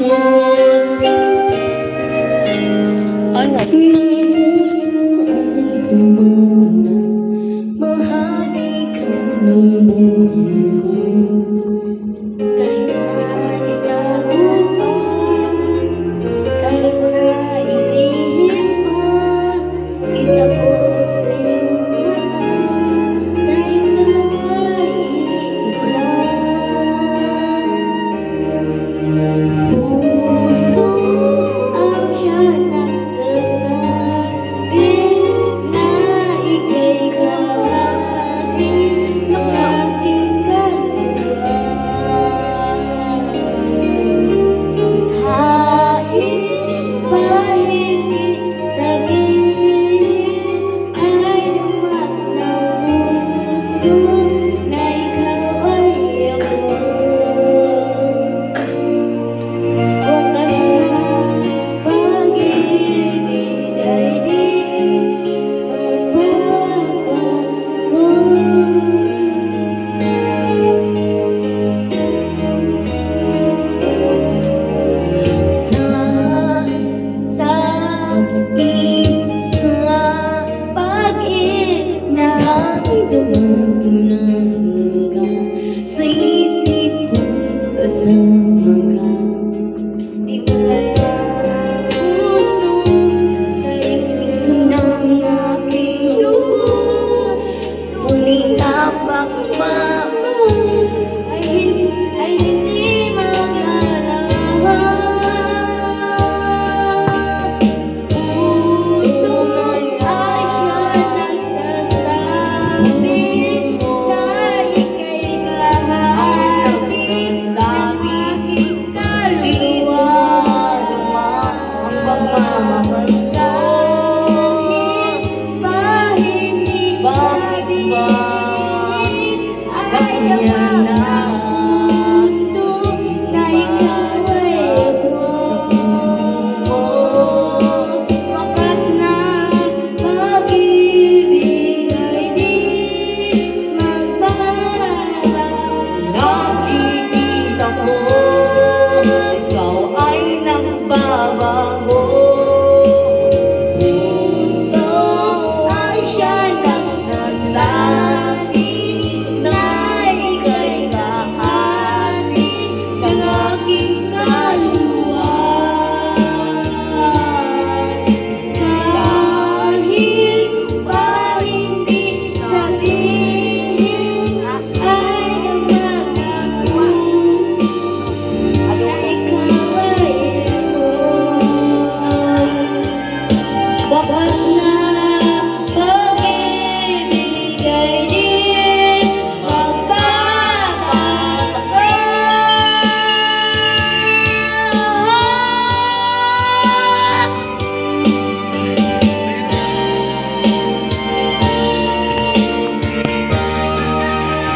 Ano? Mahali ka ng buhay ko. Kahit na itago pa, kahit na ilihim pa, kita ko sa iyong mata, tayong dalawa'y iisa. Puso ang siyang nagsasabi na ika'y kahati ng aking kaluluwa. Kahit paligid sa gilid ay lumat ng puso na ikaw ay ako. Wakas na pag-ibig ay di magbabago. Sa isang pag-ibig na dumating sa isip ko kasama ka. Di malaya ang puso sa isip ng aking dugo. Tunay na pagmamahal ay hindi mag-alala. Puso ay nagsasabi na ika'y kahati ng aking kaluluwa. Ang pagmamahal kahit pahinig sa bibig ay yaman ng puso na ikaw ay ako. Wakas na pag-ibig ay di magbabago. Nakikita ko, ikaw ay nagbabago.